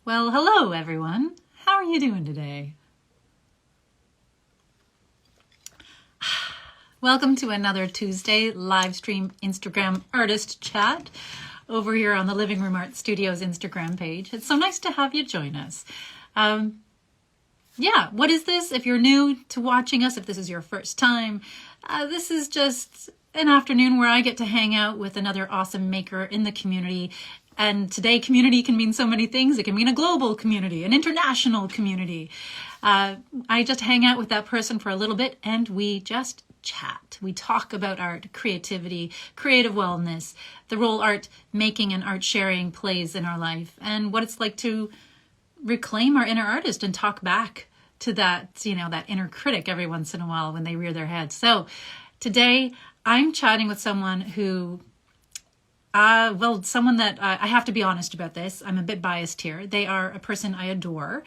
Well, hello everyone. How are you doing today? Welcome to another Tuesday live stream Instagram artist chat over here on the Living Room Art Studios Instagram page. It's so nice to have you join us. What is this? If you're new to watching us, if this is your first time, this is just an afternoon where I get to hang out with another awesome maker in the community. And today, community can mean so many things. It can mean a global community, an international community. I just hang out with that person for a little bit and we just chat. We talk about art, creativity, creative wellness, the role art making and art sharing plays in our life, and what it's like to reclaim our inner artist and talk back to that, that inner critic every once in a while when they rear their head. So today I'm chatting with someone who, someone that I have to be honest about this. I'm a bit biased here. They are a person I adore.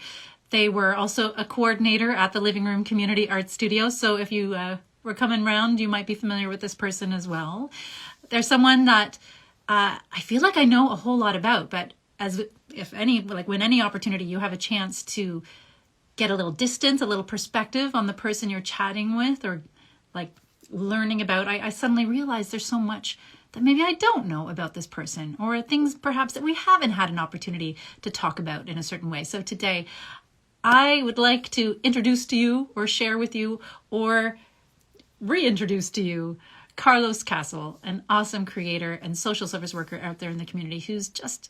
They were also a coordinator at the Living Room Community Art Studio. So if you were coming around, you might be familiar with this person as well. There's someone that I feel like I know a whole lot about, but when any opportunity you have a chance to get a little distance, a little perspective on the person you're chatting with or like learning about, I suddenly realize there's so much that maybe I don't know about this person, or things perhaps that we haven't had an opportunity to talk about in a certain way. So today I would like to introduce to you or share with you or reintroduce to you Carlos Castle, an awesome creator and social service worker out there in the community who's just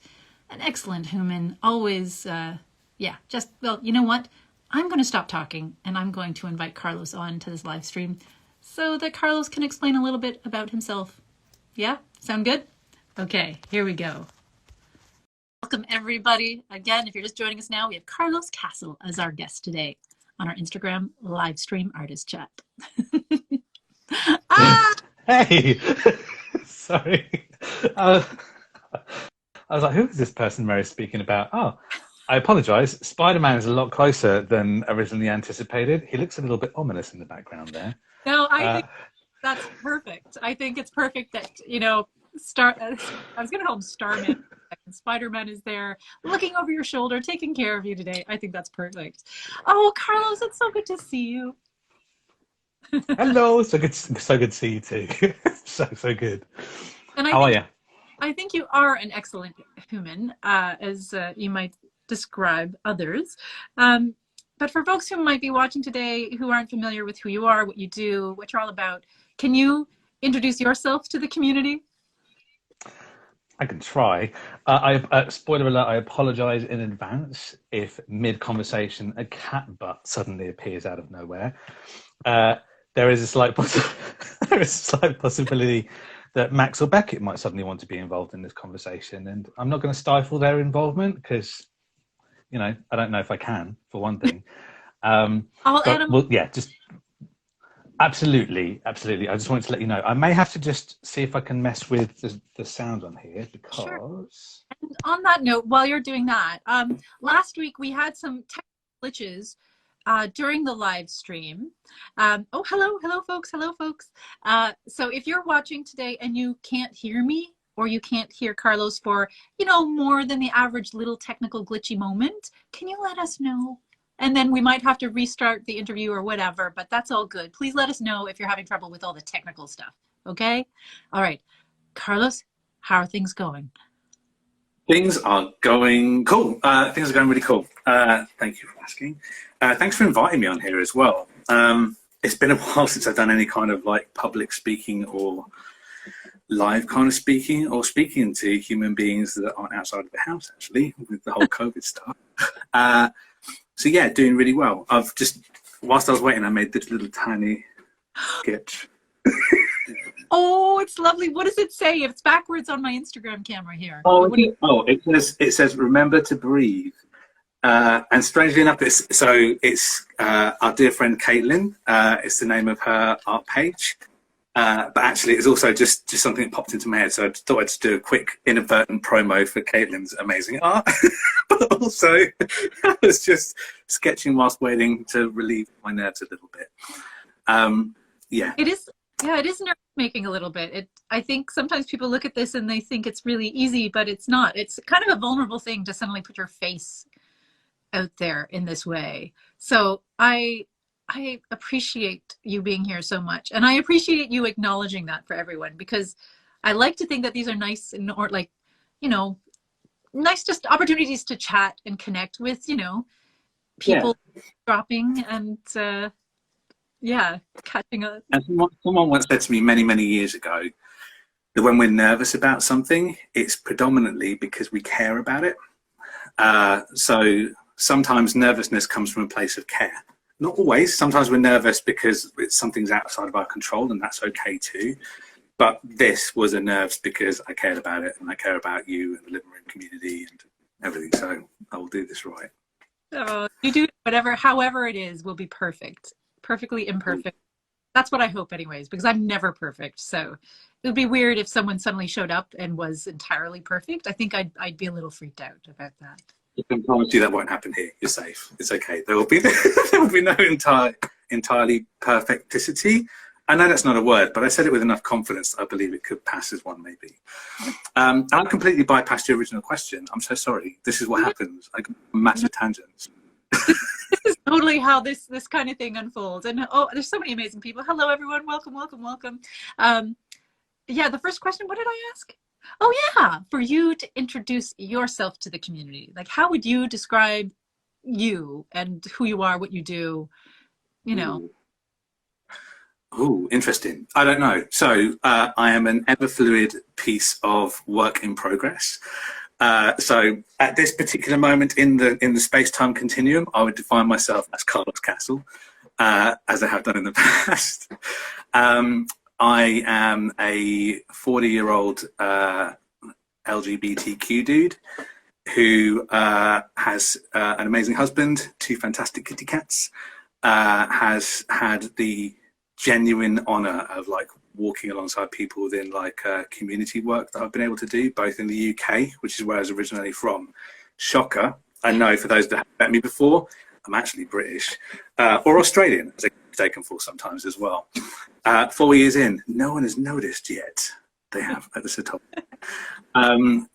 an excellent human, always, you know what? I'm going to stop talking and I'm going to invite Carlos on to this live stream so that Carlos can explain a little bit about himself. Yeah? Sound good? Okay, here we go. Welcome everybody. Again, if you're just joining us now, we have Carlos Castle as our guest today on our Instagram live stream artist chat. Hey! Sorry. I was like, who is this person Mary's speaking about? Oh, I apologize. Spider-Man is a lot closer than originally anticipated. He looks a little bit ominous in the background there. No, I think that's perfect. I think it's perfect that, I was going to call him Starman. Spider-Man is there looking over your shoulder, taking care of you today. I think that's perfect. Oh, Carlos, it's so good to see you. Hello. So good to see you too. so good. And How are you? I think you are an excellent human, as you might describe others. But for folks who might be watching today who aren't familiar with who you are, what you do, what you're all about, can you introduce yourself to the community? I can try. Spoiler alert, I apologize in advance if mid-conversation a cat butt suddenly appears out of nowhere. There is a slight possibility that Max or Beckett might suddenly want to be involved in this conversation, and I'm not going to stifle their involvement because, I don't know if I can, for one thing. Just absolutely. I just wanted to let you know. I may have to just see if I can mess with the sound on here because. Sure. And on that note, while you're doing that, last week we had some technical glitches during the live stream. Hello folks. So if you're watching today and you can't hear me or you can't hear Carlos for, more than the average little technical glitchy moment, can you let us know? And then we might have to restart the interview or whatever, but that's all good. Please let us know if you're having trouble with all the technical stuff. Okay? All right. Carlos, how are things going? Things are going cool. Things are going really cool. Thank you for asking. Thanks for inviting me on here as well. It's been a while since I've done any kind of like public speaking or live kind of speaking or speaking to human beings that aren't outside of the house, actually, with the whole COVID stuff. So yeah, doing really well. Whilst I was waiting, I made this little tiny sketch. Oh, it's lovely. What does it say? It's backwards on my Instagram camera here. It says remember to breathe. And strangely enough, it's our dear friend Caitlin. It's the name of her art page. But actually, it's also just something that popped into my head. So I thought I'd just do a quick inadvertent promo for Caitlin's amazing art. But also, I was just sketching whilst waiting to relieve my nerves a little bit. It is nerve making a little bit. I think sometimes people look at this and they think it's really easy, but it's not. It's kind of a vulnerable thing to suddenly put your face out there in this way. So I appreciate you being here so much, and I appreciate you acknowledging that for everyone, because I like to think that these are nice and, or like, you know, nice just opportunities to chat and connect with, you know, people dropping and catching up. And someone once said to me many, many years ago that when we're nervous about something, it's predominantly because we care about it. So sometimes nervousness comes from a place of care. Not always. Sometimes we're nervous because something's outside of our control, and that's okay too. But this was a nerves because I cared about it, and I care about you and the Living Room community and everything. So I will do this right. Oh, you do whatever, however it is, will be perfect. Perfectly imperfect. That's what I hope anyways, because I'm never perfect. So it would be weird if someone suddenly showed up and was entirely perfect. I think I'd be a little freaked out about that. I can promise you that won't happen here. You're safe. It's okay. There will be no entirely perfecticity. I know that's not a word, but I said it with enough confidence that I believe it could pass as one, maybe. I completely bypassed your original question. I'm so sorry. This is what happens. I go massive tangents. This is totally how this kind of thing unfolds. And oh, there's so many amazing people. Hello, everyone. Welcome, welcome, welcome. Yeah, the first question, what did I ask? Oh, yeah, for you to introduce yourself to the community. Like, how would you describe you and who you are, what you do, you know? Oh, interesting. I don't know. So I am an ever fluid piece of work in progress. So at this particular moment in the space-time continuum, I would define myself as Carlos Castle, as I have done in the past. I am a 40-year-old LGBTQ dude who has an amazing husband, 2 fantastic kitty cats, has had the genuine honor of like walking alongside people within like community work that I've been able to do, both in the UK, which is where I was originally from. Shocker. I know for those that haven't met me before, I'm actually British or Australian, as I get taken for sometimes as well. 4 years in, no one has noticed yet. They have at the top.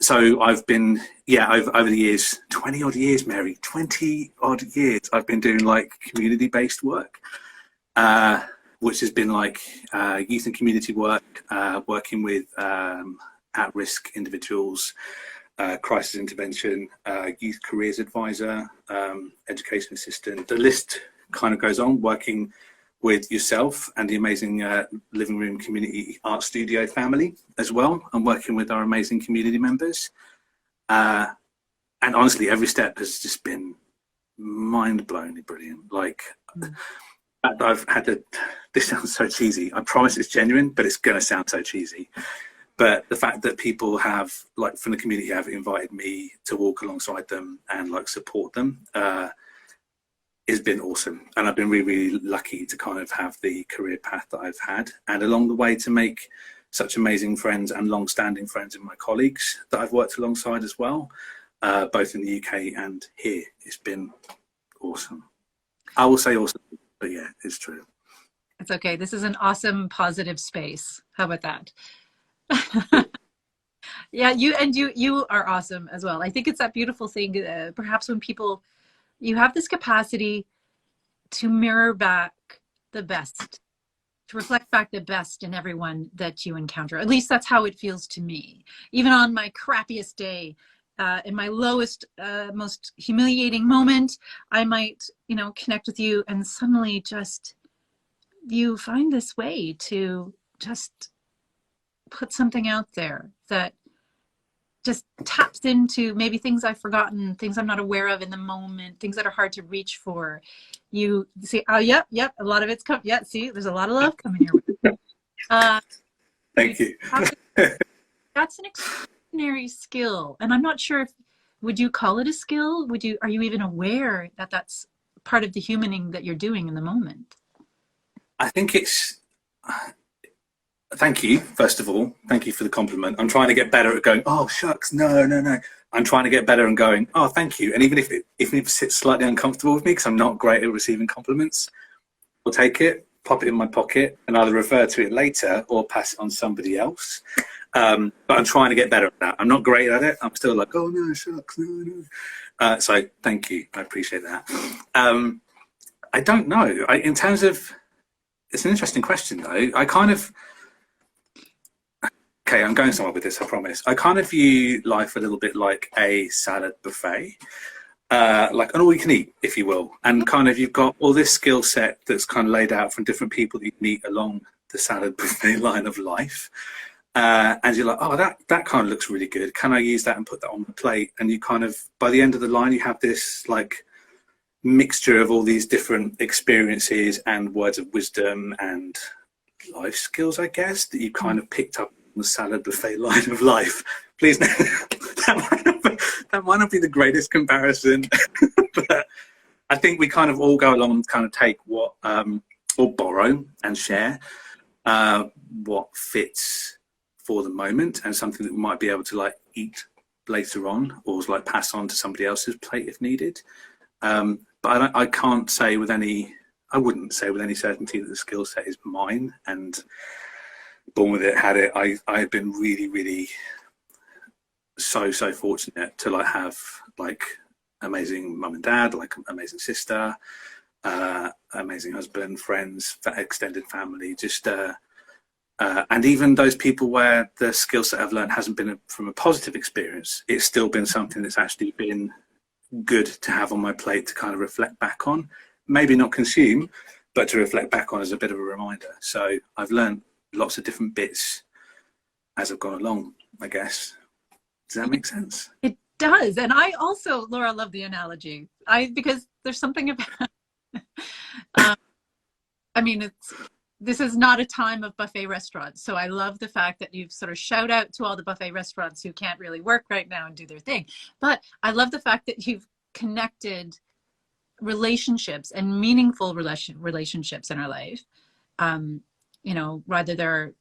So I've been, over the years, 20 odd years, Mary, 20 odd years, I've been doing like community-based work, which has been like youth and community work, working with at-risk individuals, crisis intervention, youth careers advisor, education assistant. The list kind of goes on, working with yourself and the amazing Living Room Community Art Studio family as well, and working with our amazing community members. And honestly, every step has just been mind-blowingly brilliant. Like, I've had to, this sounds so cheesy, I promise it's genuine, but it's going to sound so cheesy. But the fact that people have, like from the community, have invited me to walk alongside them and like support them, has been awesome. And I've been really, really lucky to kind of have the career path that I've had, and along the way to make such amazing friends and long-standing friends in my colleagues that I've worked alongside as well, both in the UK and here. It's been awesome. I will say awesome, but yeah, it's true. It's okay. This is an awesome, positive space. How about that? Yeah, you are awesome as well. I think it's that beautiful thing, perhaps when people, you have this capacity to mirror back the best, to reflect back the best in everyone that you encounter. At least that's how it feels to me. Even on my crappiest day, in my lowest, most humiliating moment, I might, connect with you, and suddenly just you find this way to just put something out there that just taps into maybe things I've forgotten, things I'm not aware of in the moment, things that are hard to reach for. You see, oh, yep, a lot of it's come. Yeah, see, there's a lot of love coming here. Thank you. That's an extraordinary skill. And I'm not sure would you call it a skill? Are you even aware that that's part of the humaning that you're doing in the moment? I think it's, thank you, first of all. Thank you for the compliment. I'm trying to get better at going, oh, shucks, no. I'm trying to get better and going, oh, thank you. And even if it sits slightly uncomfortable with me, because I'm not great at receiving compliments, I'll take it, pop it in my pocket, and either refer to it later or pass it on to somebody else. But I'm trying to get better at that. I'm not great at it. I'm still like, oh no, shucks, no. So thank you. I appreciate that. I don't know. In terms of, it's an interesting question though. Okay, I'm going somewhere with this, I promise. I kind of view life a little bit like a salad buffet, like an all-you-can-eat, if you will. And kind of you've got all this skill set that's kind of laid out from different people that you meet along the salad buffet line of life. And you're like, oh, that kind of looks really good. Can I use that and put that on the plate? And you kind of, by the end of the line, you have this like mixture of all these different experiences and words of wisdom and life skills, I guess, that you kind of picked up the salad buffet line of life. Please, that might not be the greatest comparison, but I think we kind of all go along and kind of take what, or borrow and share what fits for the moment, and something that we might be able to like eat later on, or like pass on to somebody else's plate if needed. But I can't say with any, I wouldn't say with any certainty that the skill set is mine and born with it, had it. I've been really, really so fortunate to like have like amazing mum and dad, like amazing sister, amazing husband, friends, extended family, just and even those people where the skill set I've learned hasn't been from a positive experience, it's still been something that's actually been good to have on my plate to kind of reflect back on, maybe not consume, but to reflect back on as a bit of a reminder. So I've learned lots of different bits as I've gone along, I guess. Does that make sense? It does. And I also, Laura, love the analogy. Because there's something about, I mean, this is not a time of buffet restaurants. So I love the fact that you've sort of shout out to all the buffet restaurants who can't really work right now and do their thing. But I love the fact that you've connected relationships and meaningful relationships in our life. You know, whether they're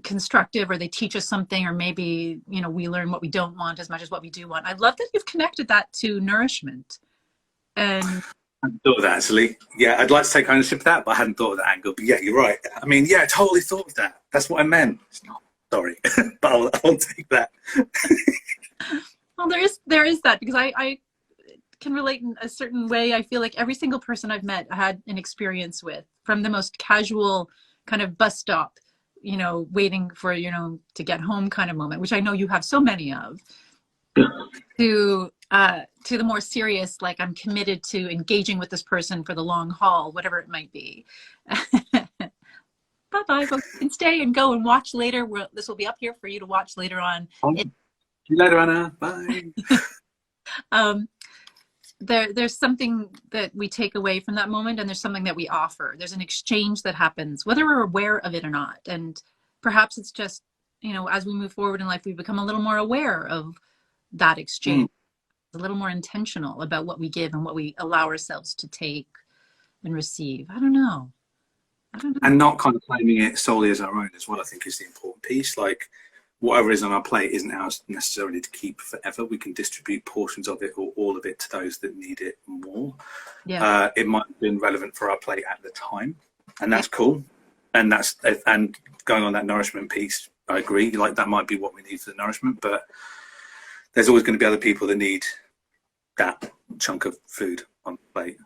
constructive or they teach us something, or maybe, you know, we learn what we don't want as much as what we do want. I love that you've connected that to nourishment. And I hadn't thought of that, actually. Yeah, I'd like to take ownership of that, but I hadn't thought of that angle. But yeah, you're right. I mean, yeah, I totally thought of that. That's what I meant. It's not, sorry, but I'll take that. Well, there is that, because I can relate in a certain way. I feel like every single person I've met I had an experience with, from the most casual kind of bus stop, you know, waiting for, you know, to get home kind of moment, which I know you have so many of, to the more serious, like I'm committed to engaging with this person for the long haul, whatever it might be. Bye-bye, folks. You can stay and go and watch later. This will be up here for you to watch later on. See you later, Anna. Bye. There's something that we take away from that moment, and there's something that we offer. There's an exchange that happens, whether we're aware of it or not. And perhaps it's just, you know, as we move forward in life, we become a little more aware of that exchange, a little more intentional about what we give and what we allow ourselves to take and receive. I don't know. And not kind of claiming it solely as our own as well, I think, is the important piece. Like, whatever is on our plate isn't ours necessarily to keep forever. We can distribute portions of it or all of it to those that need it more. Yeah. It might have been relevant for our plate at the time, and that's cool. And and going on that nourishment piece, I agree. Like, that might be what we need for the nourishment, but there's always going to be other people that need that chunk of food on the plate.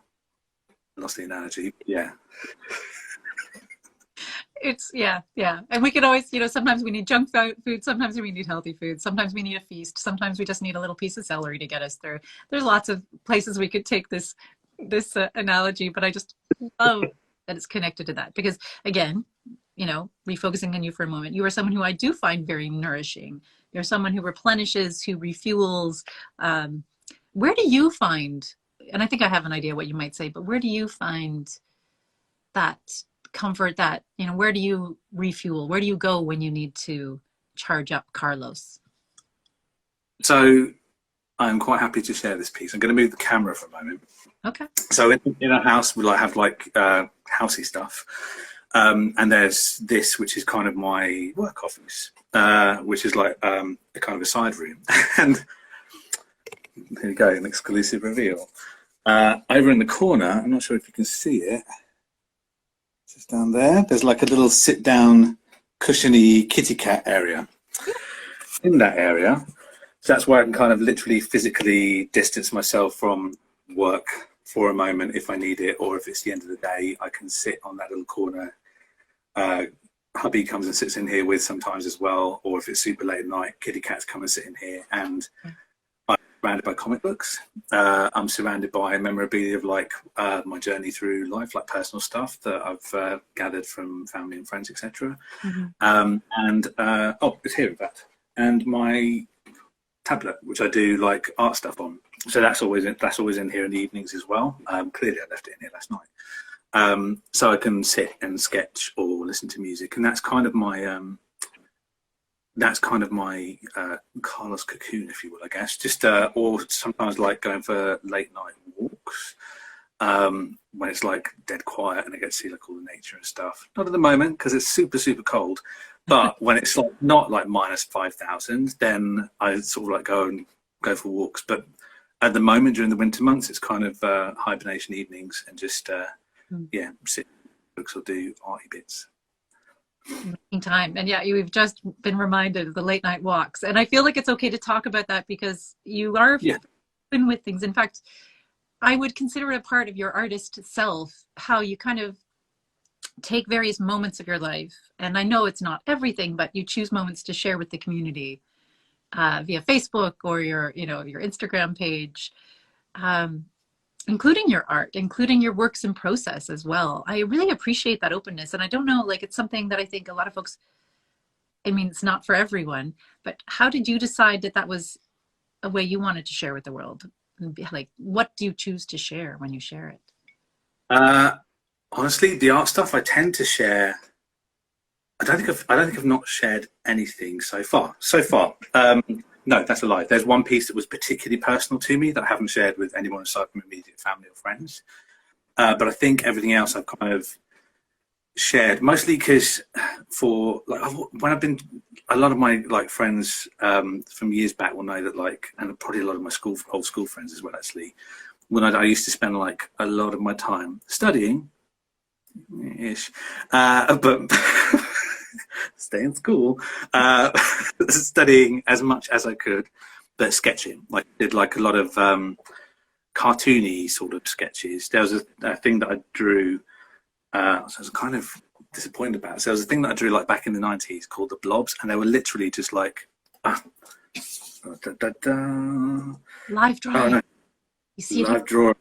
I lost the analogy. Yeah. It's yeah. And we can always, you know, sometimes we need junk food, sometimes we need healthy food, sometimes we need a feast, sometimes we just need a little piece of celery to get us through. There's lots of places we could take this analogy, but I just love that it's connected to that, because again, you know, refocusing on you for a moment, you are someone who I do find very nourishing. You're someone who replenishes, who refuels. Where do you find, and I think I have an idea what you might say, but where do you find that comfort, that, you know, where do you refuel? Where do you go when you need to charge up Carlos? So I'm quite happy to share this piece. I'm going to move the camera for a moment. Okay. So in our house, we like have like housey stuff. And there's this, which is kind of my work office, which is like a kind of a side room. And there you go, an exclusive reveal. Over in the corner, I'm not sure if you can see it, just down there, there's like a little sit-down, cushiony kitty cat area. in that area. So that's where I can kind of literally physically distance myself from work for a moment if I need it, or if it's the end of the day, I can sit on that little corner. Hubby comes and sits in here with sometimes as well, or if it's super late at night, kitty cats come and sit in here, and I'm surrounded by comic books. I'm surrounded by memorabilia of like my journey through life, like personal stuff that I've gathered from family and friends, etc. Oh, it's here in fact, and my tablet, which I do like art stuff on. So that's always in here in the evenings as well. Clearly, I left it in here last night, so I can sit and sketch or listen to music, and that's kind of my Carlos cocoon, if you will, I guess. Just or sometimes like going for late night walks when it's like dead quiet and I get to see like all the nature and stuff. Not at the moment because it's super cold. But when it's like not like minus 5,000, then I sort of like go for walks. But at the moment during the winter months, it's kind of hibernation evenings and just sit books or do arty bits. Time. And yeah, we've just been reminded of the late night walks, and I feel like it's okay to talk about that because you are open with things. In fact, I would consider it a part of your artist self, how you kind of take various moments of your life, and I know it's not everything, but you choose moments to share with the community via Facebook or your Instagram page, including your art, including your works in process as well. I really appreciate that openness, and I don't know, like, it's something that I think a lot of folks, I mean, it's not for everyone, but how did you decide that that was a way you wanted to share with the world? Like, what do you choose to share when you share it? Honestly, the art stuff I tend to share. I don't think I've not shared anything so far. No, that's a lie. There's one piece that was particularly personal to me that I haven't shared with anyone aside from immediate family or friends. But I think everything else I've kind of shared, mostly because for like when I've been, a lot of my like friends from years back will know that, like, and probably a lot of my old school friends as well actually, when I used to spend like a lot of my time studying ish, but stay in school, studying as much as I could, but sketching. Like, did like a lot of cartoony sort of sketches. There was a thing that I drew, so I was kind of disappointed about it. So there was a thing that I drew like back in the 90s called the blobs, and they were literally just like live drawing. Oh, no. You see live drawing.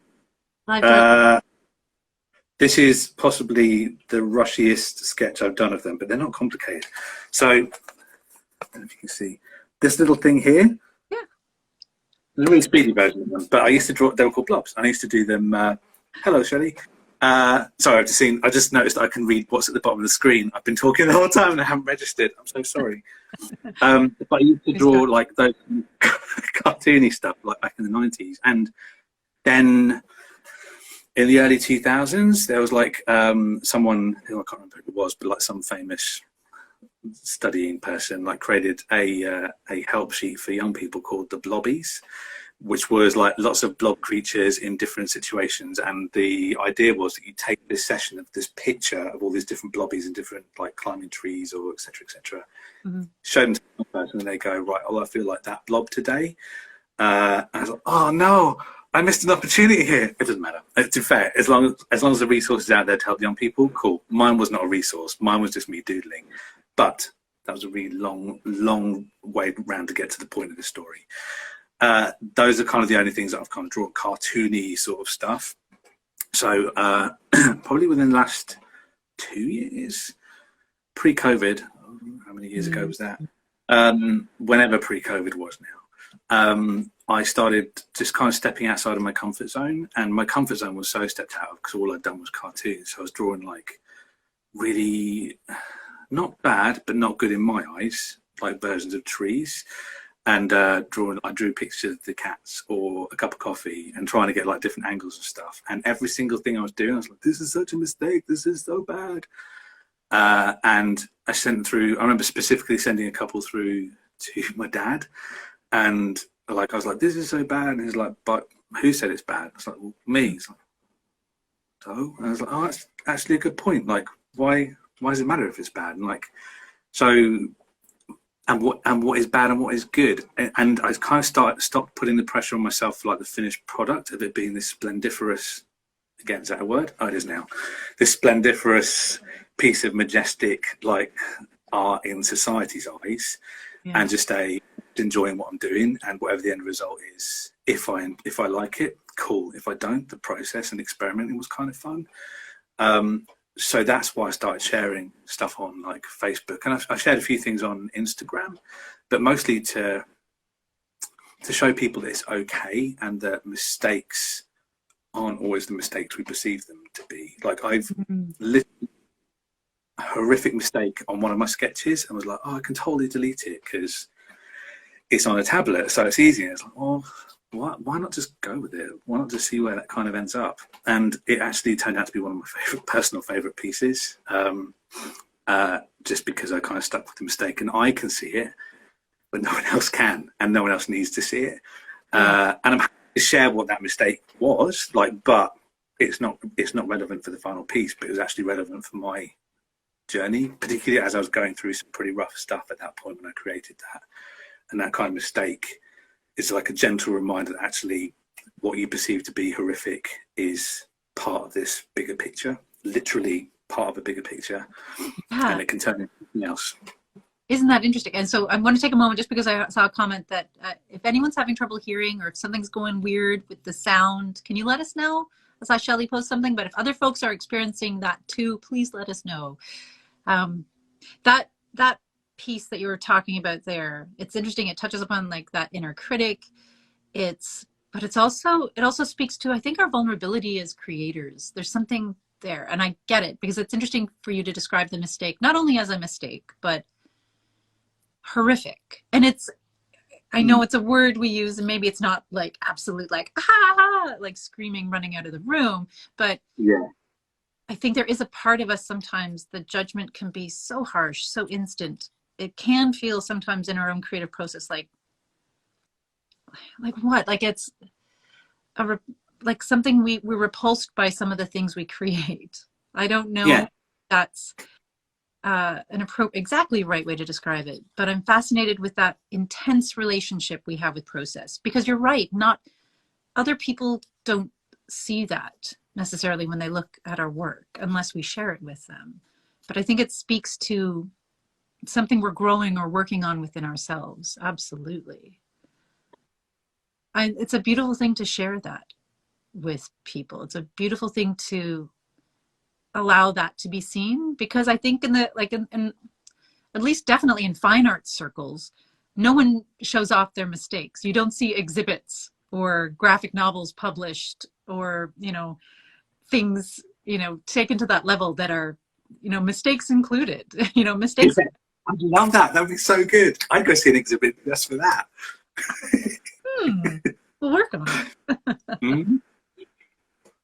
Live drawing. This is possibly the rushiest sketch I've done of them, but they're not complicated. So, I don't know if you can see this little thing here. Yeah. There's a really speedy version of them, but I used to draw. They were called blobs. I used to do them. Hello, Shelley. Sorry, I just noticed that I can read what's at the bottom of the screen. I've been talking the whole time and I haven't registered. I'm so sorry. But I used to draw like those cartoony stuff like back in the 90s, and then in the early 2000s, there was like someone who I can't remember who it was, but like some famous studying person like created a help sheet for young people called the Blobbies, which was like lots of blob creatures in different situations. And the idea was that you take this session of this picture of all these different blobbies in different, like, climbing trees or et cetera, show them to one person and they go, right, oh, I feel like that blob today. And I was like, oh no, I missed an opportunity here. It doesn't matter. To be fair, as long as the resource is out there to help young people, cool. Mine was not a resource. Mine was just me doodling. But that was a really long way round to get to the point of the story. Those are kind of the only things that I've kind of drawn, cartoony sort of stuff. So probably within the last 2 years, pre-COVID, how many years ago was that? Whenever pre-COVID was now. I started just kind of stepping outside of my comfort zone, and my comfort zone was so stepped out of because all I'd done was cartoons. So I was drawing like really not bad, but not good in my eyes, like versions of trees, and I drew pictures of the cats or a cup of coffee and trying to get like different angles and stuff. And every single thing I was doing, I was like, this is such a mistake. This is so bad. And I sent through, I remember specifically sending a couple through to my dad, and like, I was like, this is so bad. And he's like, but who said it's bad? I was like, well, me. He's like, so? And I was like, oh, that's actually a good point. Like, why does it matter if it's bad? And like, so what is bad and what is good. And I kind of stopped putting the pressure on myself for like the finished product of it being this splendiferous, again, is that a word? Oh, it is now. This splendiferous piece of majestic like art in society's eyes, and just enjoying what I'm doing, and whatever the end result is, if I like it, cool. If I don't, the process and experimenting was kind of fun. So that's why I started sharing stuff on like Facebook, and I shared a few things on Instagram, but mostly to show people that it's okay and that mistakes aren't always the mistakes we perceive them to be. Like I've listened a horrific mistake on one of my sketches and was like, oh, I can totally delete it because it's on a tablet, so it's easy. And it's like, oh, why not just go with it? Why not just see where that kind of ends up? And it actually turned out to be one of my personal favorite pieces, just because I kind of stuck with the mistake, and I can see it, but no one else can, and no one else needs to see it. And I'm happy to share what that mistake was like, but it's not relevant for the final piece, but it was actually relevant for my journey, particularly as I was going through some pretty rough stuff at that point when I created that. And that kind of mistake is like a gentle reminder that actually what you perceive to be horrific is part of this bigger picture, literally part of a bigger picture, and it can turn into something else. Isn't that interesting? And so I'm going to take a moment, just because I saw a comment that if anyone's having trouble hearing, or if something's going weird with the sound, can you let us know? I saw Shelley post something, but if other folks are experiencing that too, please let us know. That piece that you were talking about there, it's interesting. It touches upon like that inner critic. But it also speaks to, I think, our vulnerability as creators. There's something there, and I get it, because it's interesting for you to describe the mistake not only as a mistake, but horrific. And I know it's a word we use, and maybe it's not like absolute like like screaming, running out of the room, but yeah, I think there is a part of us sometimes, the judgment can be so harsh, so instant. It can feel sometimes in our own creative process like what? Like it's like something we're repulsed by some of the things we create. I don't know if that's an exactly right way to describe it, but I'm fascinated with that intense relationship we have with process, because you're right, not other people don't see that necessarily when they look at our work unless we share it with them. But I think it speaks to something we're growing or working on within ourselves. Absolutely. It's a beautiful thing to share that with people. It's a beautiful thing to allow that to be seen, because I think in at least definitely in fine arts circles, no one shows off their mistakes. You don't see exhibits or graphic novels published, or things taken to that level that are mistakes included. Mistakes. I'd love that. That'd be so good. I'd go see an exhibit just for that. We'll work on it.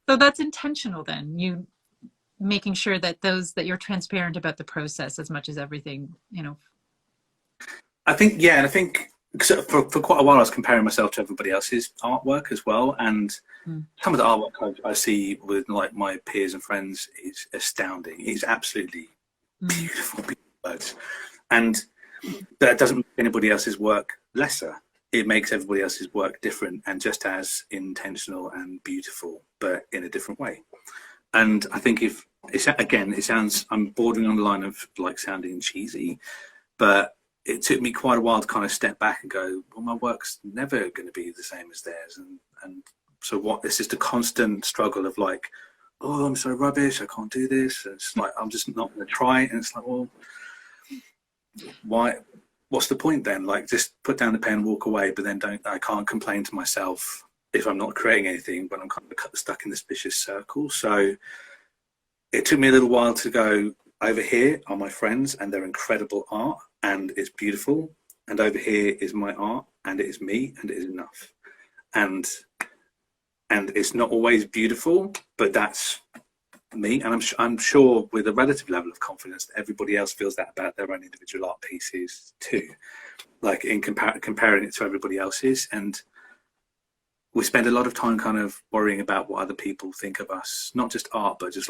So that's intentional then, you making sure that you're transparent about the process as much as everything. I think, and I think for quite a while I was comparing myself to everybody else's artwork as well, and some of the artwork I see with like my peers and friends is astounding. It's absolutely beautiful words, and that doesn't make anybody else's work lesser. It makes everybody else's work different and just as intentional and beautiful, but in a different way. And I think if it sounds, I'm bordering on the line of like sounding cheesy, but it took me quite a while to kind of step back and go, well, my work's never going to be the same as theirs. And so what, it's just a constant struggle of like, oh, I'm so rubbish, I can't do this. It's like, I'm just not going to try it. And it's like, well, why? What's the point then? Like, just put down the pen and walk away, but then I can't complain to myself if I'm not creating anything, but I'm kind of stuck in this vicious circle. So it took me a little while to go, over here are my friends and their incredible art, and it's beautiful. And over here is my art, and it is me, and it is enough. And it's not always beautiful, but that's me. And I'm sure with a relative level of confidence that everybody else feels that about their own individual art pieces too, like in comparing it to everybody else's. And we spend a lot of time kind of worrying about what other people think of us, not just art, but just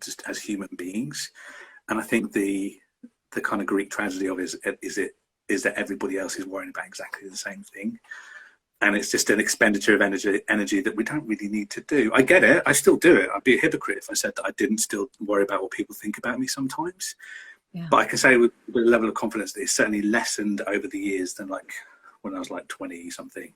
just as human beings. And I think the the kind of Greek tragedy of is that everybody else is worrying about exactly the same thing, and it's just an expenditure of energy that we don't really need to do. I get it. I still do it. I'd be a hypocrite if I said that I didn't still worry about what people think about me sometimes. Yeah. But I can say with a level of confidence that it's certainly lessened over the years than like when I was like 20 something.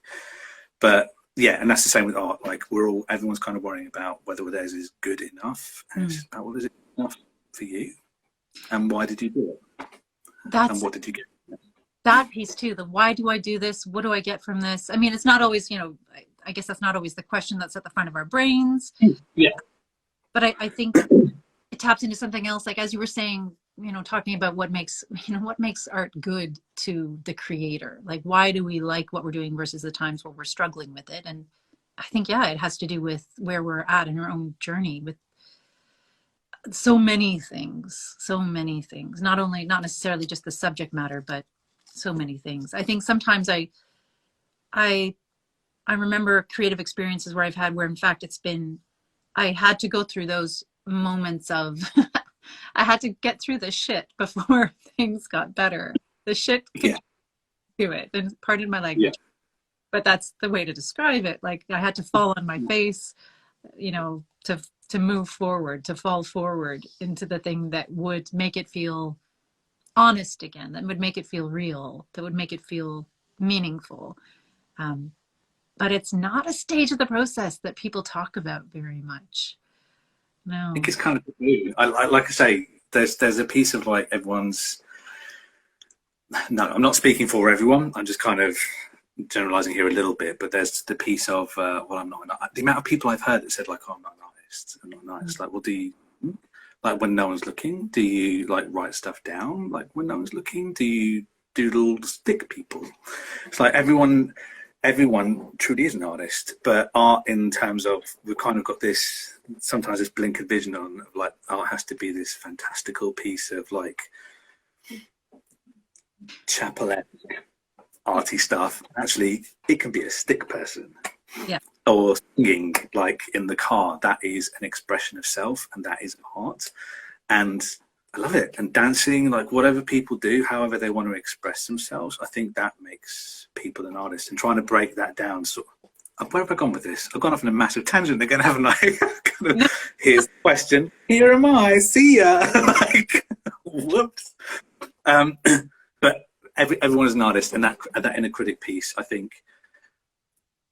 But yeah, and that's the same with art. Like everyone's kind of worrying about whether theirs is good enough, and it's just about, well, is it enough for you, and why did you do it, and what did you get? That piece too, the why do I do this? What do I get from this? I mean, it's not always, I guess that's not always the question that's at the front of our brains. Yeah. But I think it taps into something else. Like, as you were saying, talking about what makes art good to the creator. Like, why do we like what we're doing versus the times where we're struggling with it? And I think, yeah, it has to do with where we're at in our own journey with so many things, not necessarily just the subject matter, but so many things. I think sometimes I remember creative experiences where I've had where in fact I had to go through those moments of I had to get through the shit before things got better. The shit could do it, and pardon my language, but that's the way to describe it. Like, I had to fall on my face, to move forward, to fall forward into the thing that would make it feel honest again, that would make it feel real, that would make it feel meaningful. But it's not a stage of the process that people talk about very much. No. I think it's kind of new. Like I say, there's a piece of like everyone's. No, I'm not speaking for everyone. I'm just kind of generalizing here a little bit. But there's the piece of well, I'm not. The amount of people I've heard that said like, oh, I'm not an artist. I'm not an artist. Like, well, do you? Like, when no one's looking, do you like write stuff down? Like, when no one's looking, do you doodle stick people? It's like everyone truly is an artist, but art in terms of, we've kind of got this, sometimes this blinkered vision on, like, art has to be this fantastical piece of like chapel-esque arty stuff. Actually, it can be a stick person. Yeah. Or singing like in the car. That is an expression of self, and that is art. And I love it. And dancing, like whatever people do, however they want to express themselves, I think that makes people an artist. And trying to break that down. So where have I gone with this? I've gone off on a massive tangent again, haven't I? Here's the question. Here am I. See ya. Like, whoops. But everyone is an artist, and that inner critic piece, I think,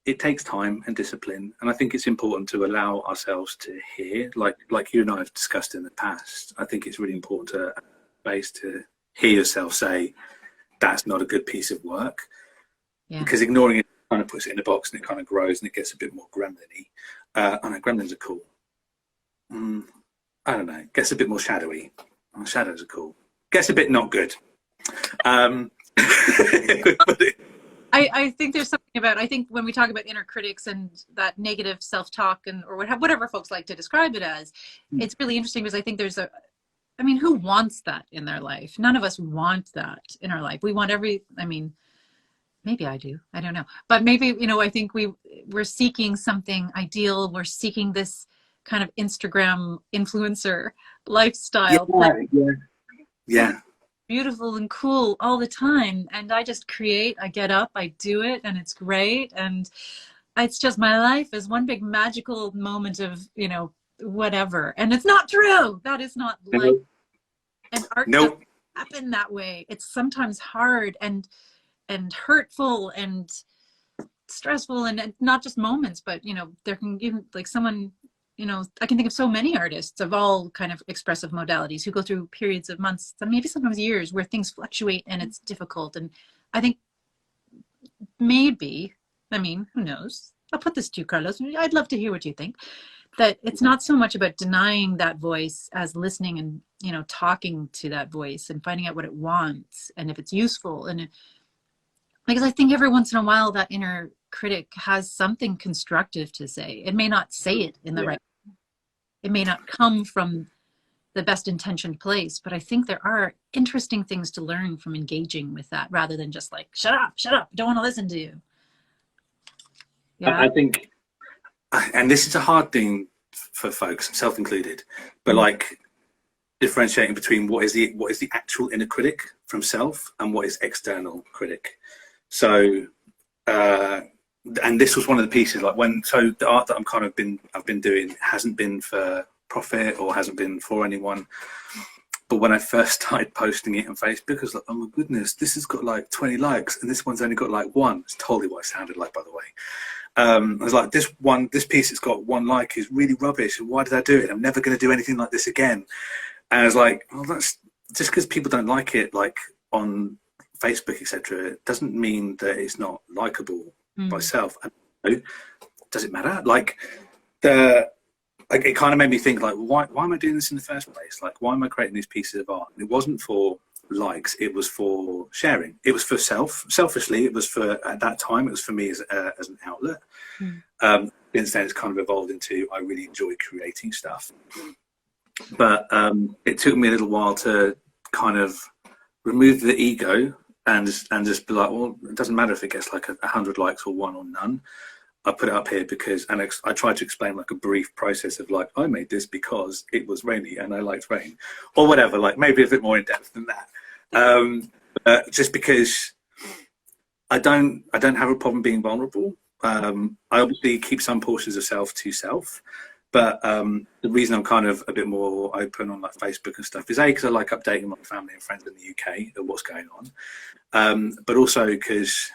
it takes time and discipline, and I think it's important to allow ourselves to hear, like you and I have discussed in the past. I think it's really important to hear yourself say, that's not a good piece of work. Because ignoring it kind of puts it in a box, and it kind of grows, and it gets a bit more gremlin-y. I know gremlins are cool. I don't know, gets a bit more shadowy. Shadows are cool. Gets a bit not good. I think there's something about, I think when we talk about inner critics and that negative self-talk or whatever folks like to describe it as, it's really interesting because I think who wants that in their life? None of us want that in our life. We want maybe I do, I don't know. But maybe, I think we're seeking something ideal. We're seeking this kind of Instagram influencer lifestyle. Yeah. Beautiful and cool all the time, and I just create, I get up, I do it, and it's great, and it's just, my life is one big magical moment of whatever, and it's not true. That is not life. And art doesn't happen that way. It's sometimes hard and hurtful and stressful, and not just moments, but there can even, like, someone, I can think of so many artists of all kind of expressive modalities who go through periods of months, maybe sometimes years, where things fluctuate and it's difficult. And I think maybe, who knows? I'll put this to you, Carlos. I'd love to hear what you think. That it's not so much about denying that voice as listening and, talking to that voice and finding out what it wants and if it's useful. And because I think every once in a while that inner critic has something constructive to say. It may not say it in the right way. It may not come from the best intentioned place, but I think there are interesting things to learn from engaging with that, rather than just like, shut up, I don't want to listen to you. Yeah. I think, and this is a hard thing for folks, self included, but like, differentiating between what is the actual inner critic from self and what is external critic. So and this was one of the pieces, like so the art that I've been doing hasn't been for profit or hasn't been for anyone. But when I first started posting it on Facebook, I was like, oh my goodness, this has got like 20 likes and this one's only got like 1. It's totally what it sounded like, by the way. I was like, this piece that's got 1 like is really rubbish. And why did I do it? I'm never going to do anything like this again. And I was like, well, that's just because people don't like it, like on Facebook, etc. It doesn't mean that it's not likable by self. And does it matter? Like it kind of made me think, like, why am I doing this in the first place? Like, why am I creating these pieces of art? And it wasn't for likes, it was for sharing. It was for selfishly, it was for, at that time, it was for me as an outlet. Since then, it's kind of evolved into, I really enjoy creating stuff. But it took me a little while to kind of remove the ego and just be like, well, it doesn't matter if it gets like 100 likes or 1 or none. I put it up here because, and I tried to explain like a brief process of like, I made this because it was rainy and I liked rain, or whatever, like maybe a bit more in depth than that. Just because I don't have a problem being vulnerable. I obviously keep some portions of self to self, but the reason I'm kind of a bit more open on like Facebook and stuff is because I like updating my family and friends in the UK of what's going on, but also because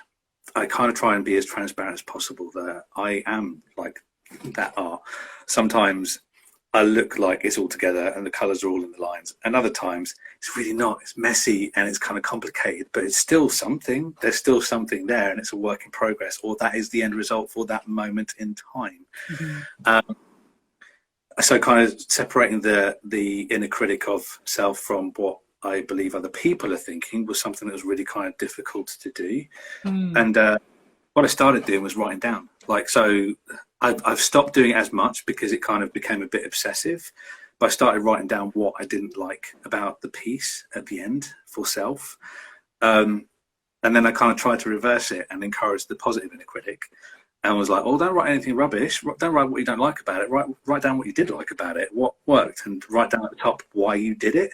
I kind of try and be as transparent as possible that I am like that art. Sometimes I look like it's all together and the colours are all in the lines, and other times it's really not. It's messy and it's kind of complicated, but it's still something. There's still something there, and it's a work in progress, or that is the end result for that moment in time. So kind of separating the inner critic of self from what I believe other people are thinking was something that was really kind of difficult to do. And what I started doing was writing down. Like, so I've stopped doing it as much because it kind of became a bit obsessive. But I started writing down what I didn't like about the piece at the end for self. And then I kind of tried to reverse it and encourage the positive inner critic. And was like, oh, don't write anything rubbish. Don't write what you don't like about it. Write down what you did like about it, what worked, and write down at the top why you did it.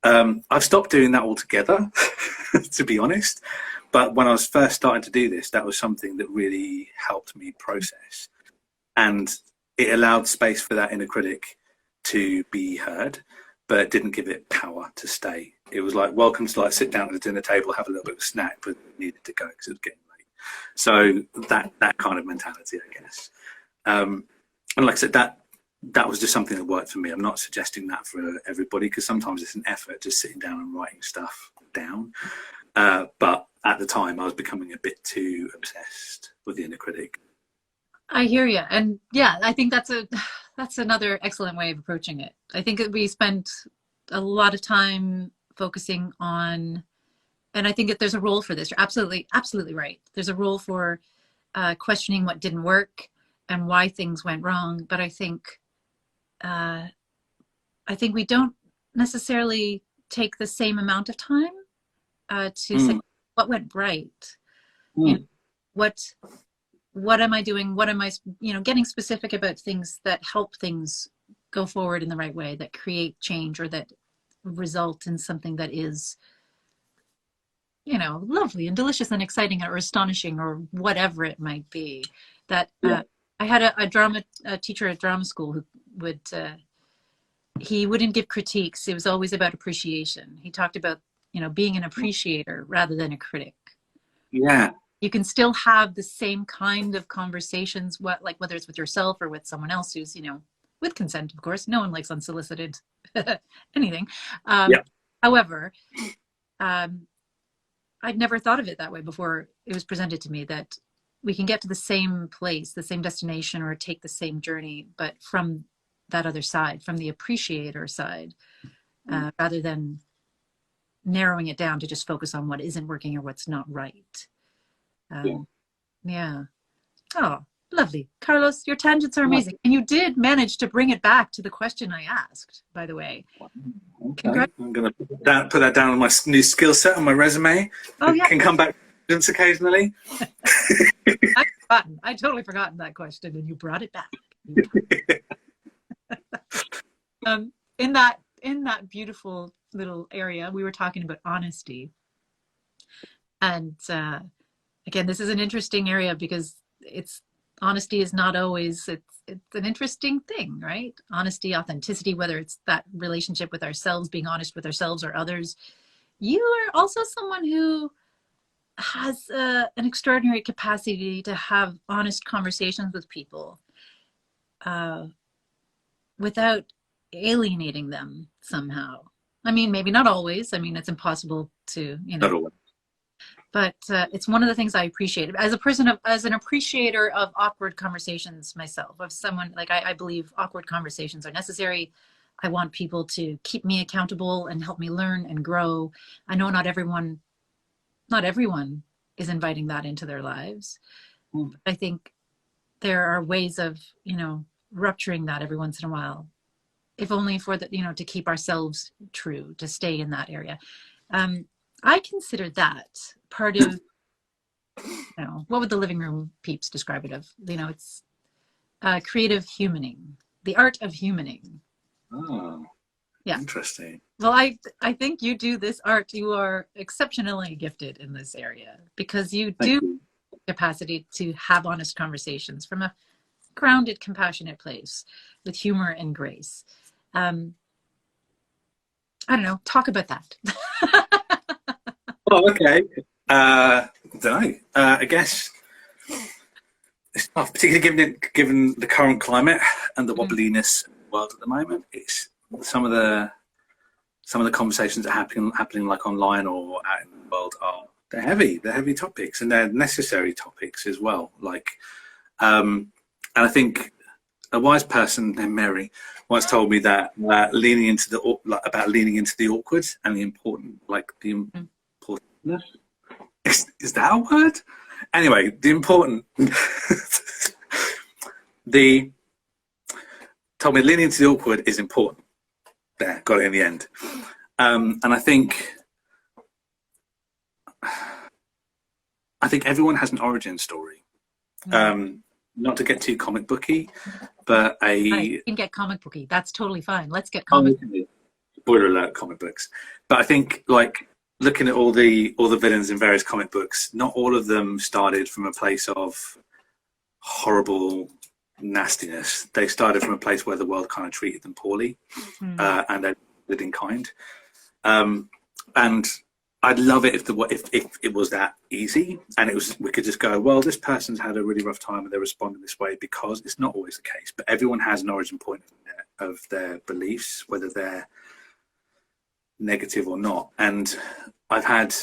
I've stopped doing that altogether, to be honest. But when I was first starting to do this, that was something that really helped me process. And it allowed space for that inner critic to be heard, but it didn't give it power to stay. It was like, welcome to like sit down at the dinner table, have a little bit of a snack, but it needed to go because it was getting late. So that kind of mentality, I guess. And like I said, that was just something that worked for me. I'm not suggesting that for everybody, because sometimes it's an effort just sitting down and writing stuff down. But at the time, I was becoming a bit too obsessed with the inner critic. I hear you. And yeah, I think that's another excellent way of approaching it. I think that we spent a lot of time focusing on, and I think that there's a role for this. You're absolutely right. There's a role for questioning what didn't work and why things went wrong. But I think we don't necessarily take the same amount of time to say what went right. You know, what am I doing? What am I, getting specific about things that help things go forward in the right way, that create change, or that result in something that is, lovely and delicious and exciting or astonishing or whatever it might be. That I had a teacher at drama school who would, he wouldn't give critiques. It was always about appreciation. He talked about, being an appreciator rather than a critic. Yeah. You can still have the same kind of conversations, whether it's with yourself or with someone else who's, with consent, of course. No one likes unsolicited anything. However, I'd never thought of it that way before it was presented to me, that we can get to the same place, the same destination, or take the same journey, but from that other side, from the appreciator side, rather than narrowing it down to just focus on what isn't working or what's not right. Yeah. Oh, lovely. Carlos, your tangents are amazing. And you did manage to bring it back to the question I asked, by the way. Okay. I'm going to put that down on my new skill set on my resume. Oh, yeah. Can come back occasionally. I totally forgotten that question, and you brought it back. within that beautiful little area, we were talking about honesty. And again, this is an interesting area because honesty is not always, it's an interesting thing, right? Honesty, authenticity, whether it's that relationship with ourselves, being honest with ourselves or others. You are also someone who has an extraordinary capacity to have honest conversations with people without alienating them somehow. I mean, maybe not always. I mean, it's impossible to, Not always. But it's one of the things I appreciate as a person, as an appreciator of awkward conversations myself, of someone like I believe awkward conversations are necessary. I want people to keep me accountable and help me learn and grow. I know not everyone is inviting that into their lives. But I think there are ways of, rupturing that every once in a while, if only for the, to keep ourselves true, to stay in that area. I consider that part of, what would the living room peeps describe it of? It's creative humaning, the art of humaning. Oh, yeah. Interesting. Well, I think you do this art. You are exceptionally gifted in this area because you do have the capacity to have honest conversations from a grounded, compassionate place with humor and grace. I don't know. Talk about that. Oh, okay. I don't know. I guess it's tough, particularly given the current climate and the wobbliness of the world at the moment. It's some of the conversations that are happening like online or out in the world they're heavy topics, and they're necessary topics as well. Like, and I think a wise person named Mary once told me that leaning into the awkward and the important, importantness. Is that a word? Anyway, the important. Told me leaning into the awkward is important. There, got it in the end. And I think everyone has an origin story. Not to get too comic booky, but you can get comic booky. That's totally fine. Let's get comic. Spoiler alert, comic books. But I think looking at all the villains in various comic books, not all of them started from a place of horrible nastiness. They started from a place where the world kind of treated them poorly, and they lived in kind. And I'd love it if it was that easy, and we could just go, well, this person's had a really rough time and they're responding this way, because it's not always the case. But everyone has an origin point of their beliefs, whether they're negative or not. And I've had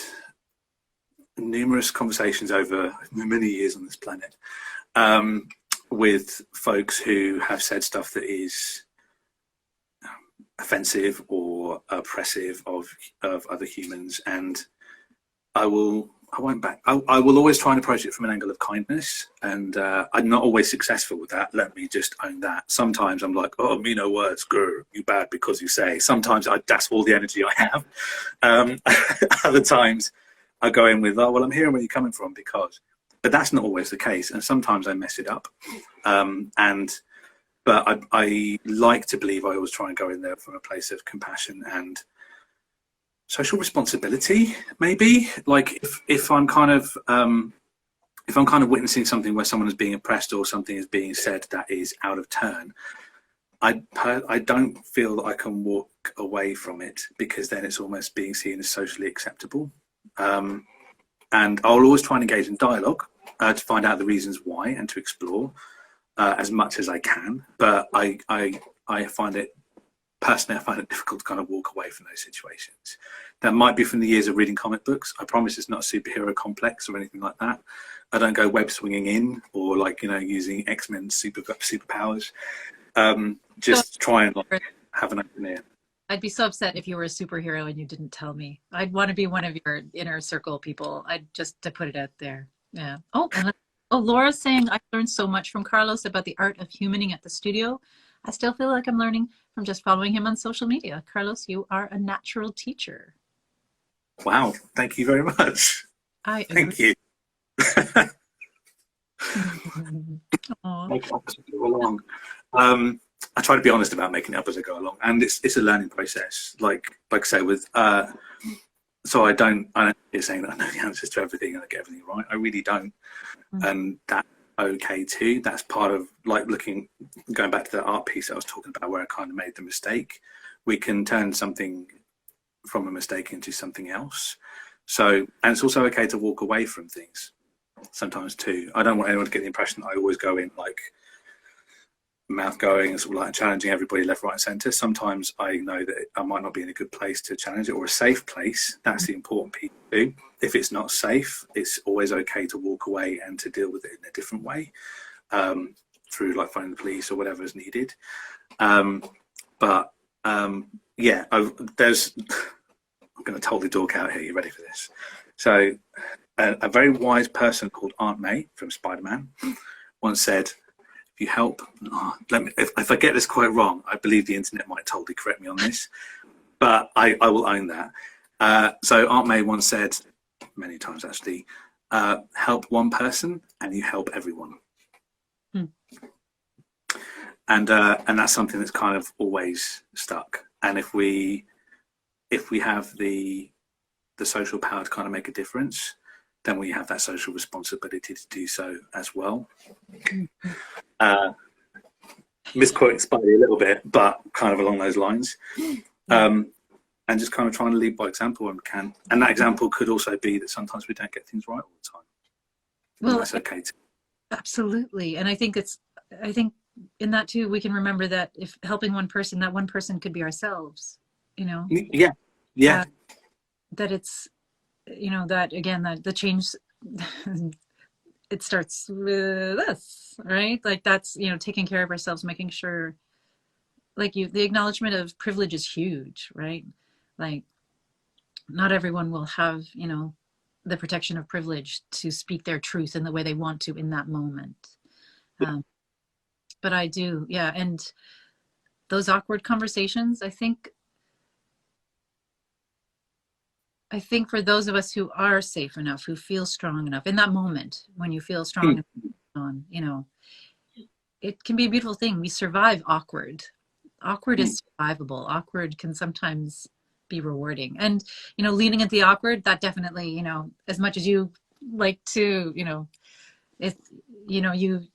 numerous conversations over many years on this planet with folks who have said stuff that is offensive or oppressive of other humans, and I will always try and approach it from an angle of kindness, and I'm not always successful with that. Let me just own that. Sometimes I'm like, oh, me no words, grr, you bad because you say. Sometimes that's all the energy I have. Other times I go in with, oh, well, I'm hearing where you're coming from, but that's not always the case, and sometimes I mess it up. But I like to believe I always try and go in there from a place of compassion and social responsibility, maybe. Like if I'm kind of witnessing something where someone is being oppressed or something is being said that is out of turn, I don't feel that I can walk away from it, because then it's almost being seen as socially acceptable. And I'll always try and engage in dialogue to find out the reasons why and to explore as much as I can, but I find it difficult to kind of walk away from those situations. That might be from the years of reading comic books. I promise it's not a superhero complex or anything like that. I don't go web swinging in or using X-Men superpowers. Just try and have an open ear. I'd be so upset if you were a superhero and you didn't tell me. I'd want to be one of your inner circle people. To put it out there. Yeah. Oh, Laura's saying, I learned so much from Carlos about the art of humaning at the studio. I still feel like I'm learning from just following him on social media. Carlos, you are a natural teacher. Wow. Thank you very much. Thank you. I try to be honest about making it up as I go along, and it's a learning process. Like I say, with so I don't you're saying that I know the answers to everything and I get everything right. I really don't, and that's okay too. That's part of like going back to the art piece I was talking about, where I kind of made the mistake. We can turn something from a mistake into something else. So, and it's also okay to walk away from things sometimes too. I don't want anyone to get the impression that I always go in like mouth going and sort of like challenging everybody left, right, centre. Sometimes I know that I might not be in a good place to challenge it, or a safe place. That's the important piece too. If it's not safe, it's always okay to walk away and to deal with it in a different way, through like phoning the police or whatever is needed. Yeah, I'm going to totally dork out here. You ready for this? So, a very wise person called Aunt May from Spider-Man once said, "If you help," if I get this quite wrong, I believe the internet might totally correct me on this, but I will own that. So Aunt May once said, many times actually, help one person and you help everyone. And that's something that's kind of always stuck. And if we have the social power to kind of make a difference, then we have that social responsibility to do so as well. Misquoting Spidey a little bit, but kind of along those lines. And just kind of trying to lead by example when we can. And that example could also be that sometimes we don't get things right all the time. Well, that's okay too. Absolutely. And I think in that too, we can remember that if helping one person, that one person could be ourselves, you know? Yeah. That it's, you know, that again, that the change, it starts with us, right? Like that's, you know, taking care of ourselves, making sure, like the acknowledgement of privilege is huge, right? Like not everyone will have, you know, the protection of privilege to speak their truth in the way they want to in that moment. But I do, yeah. And those awkward conversations, I think for those of us who are safe enough, who feel strong enough in that moment, when you feel strong enough, you know, it can be a beautiful thing. We survive awkward. Awkward is survivable. Awkward can sometimes be rewarding. And, you know, leaning into the awkward, that definitely, you know, as much as you like to, you know, you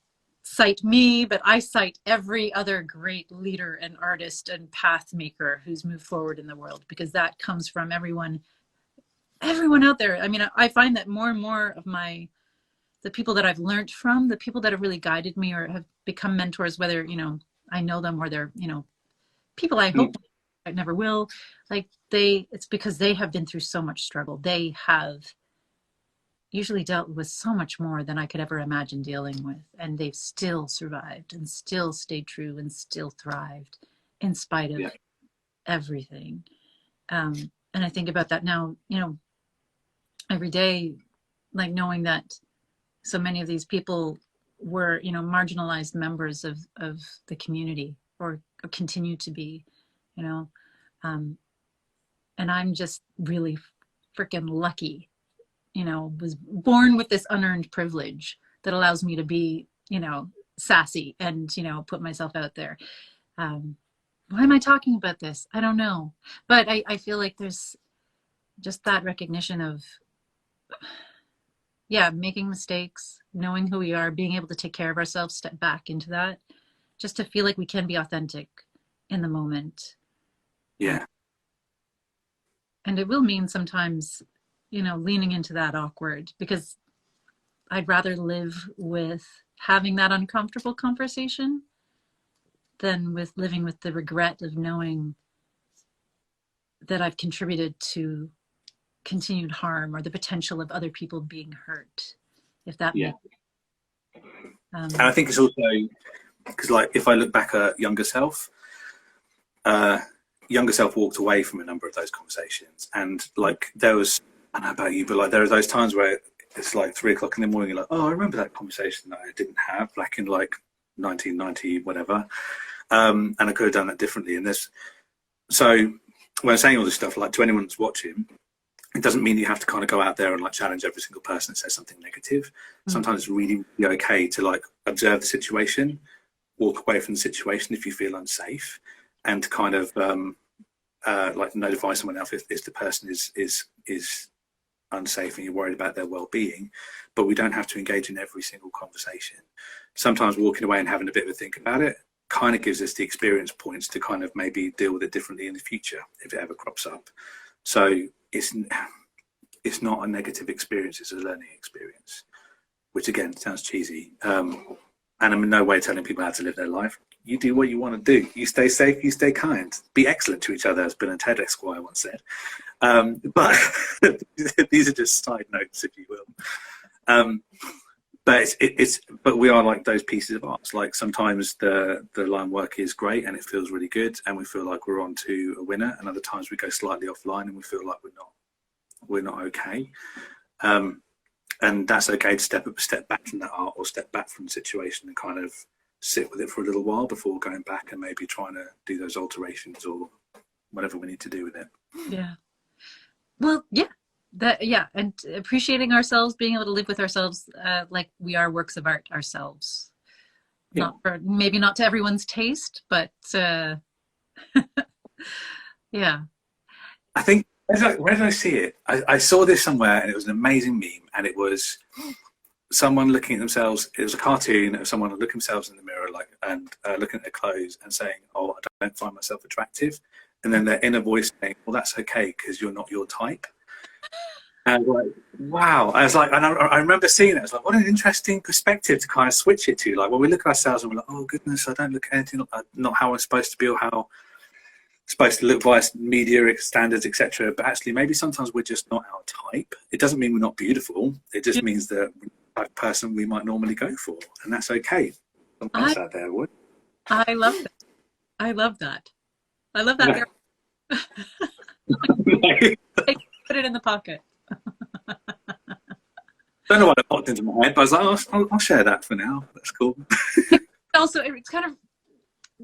cite me, but I cite every other great leader and artist and path maker who's moved forward in the world, because that comes from everyone out there. I mean, I find that more and more of the people that I've learned from, the people that have really guided me or have become mentors, whether, you know, I know them or they're, you know, people I hope I never will, like it's because they have been through so much struggle. They have usually dealt with so much more than I could ever imagine dealing with. And they've still survived and still stayed true and still thrived in spite of everything. And I think about that now, you know, every day, like knowing that so many of these people were, you know, marginalized members of the community or continue to be, you know, and I'm just really freaking lucky, you know, was born with this unearned privilege that allows me to be, you know, sassy and, you know, put myself out there. Why am I talking about this? I don't know. But I feel like there's just that recognition of, making mistakes, knowing who we are, being able to take care of ourselves, step back into that, just to feel like we can be authentic in the moment. Yeah. And it will mean sometimes, you know, leaning into that awkward, because I'd rather live with having that uncomfortable conversation than with living with the regret of knowing that I've contributed to continued harm or the potential of other people being hurt, if that makes and I think it's also because, like, if I look back at younger self walked away from a number of those conversations, and like there was, I don't know about you, but like there are those times where it's like 3 o'clock in the morning, you're like, oh, I remember that conversation that I didn't have back in like 1990 whatever, and I could have done that differently. And so when I'm saying all this stuff, like, to anyone that's watching, it doesn't mean you have to kind of go out there and like challenge every single person that says something negative. Sometimes it's really okay to like observe the situation, walk away from the situation if you feel unsafe, and to kind of like notify someone else if the person is unsafe and you're worried about their well-being. But we don't have to engage in every single conversation. Sometimes walking away and having a bit of a think about it kind of gives us the experience points to kind of maybe deal with it differently in the future if it ever crops up. So it's not a negative experience, it's a learning experience, which again sounds cheesy. And I'm in no way telling people how to live their life. You do what you want to do. You stay safe, you stay kind. Be excellent to each other, as Bill and Ted Esquire once said. But these are just side notes, if you will. But we are like those pieces of art. Like sometimes the line work is great and it feels really good and we feel like we're on to a winner, and other times we go slightly offline and we feel like we're not okay. And that's okay to step back from that art, or step back from the situation and kind of sit with it for a little while before going back and maybe trying to do those alterations or whatever we need to do with it. Yeah. Well, yeah. And appreciating ourselves, being able to live with ourselves like we are works of art ourselves. Yeah. Maybe not to everyone's taste, but yeah. I think, where did I see it? I saw this somewhere and it was an amazing meme, and it was someone looking at themselves. It was a cartoon of someone looking at themselves in the mirror, like, and looking at their clothes and saying, "Oh, I don't find myself attractive," and then their inner voice saying, "Well, that's okay because you're not your type." And I was like, wow. I was like, and I remember seeing it. I was like, what an interesting perspective to kind of switch it to. Like, when we look at ourselves and we're like, oh goodness, I don't look anything, not how I'm supposed to be, or how supposed to look via media standards, etc. But actually, maybe sometimes we're just not our type. It doesn't mean we're not beautiful. It just means that we're the type of person we might normally go for, and that's okay. Something else out there would. I love that. I love that. I love that. Yeah. Put it in the pocket. Don't know why that popped into my head, but I was like, I'll share that for now. That's cool. Also, it kind of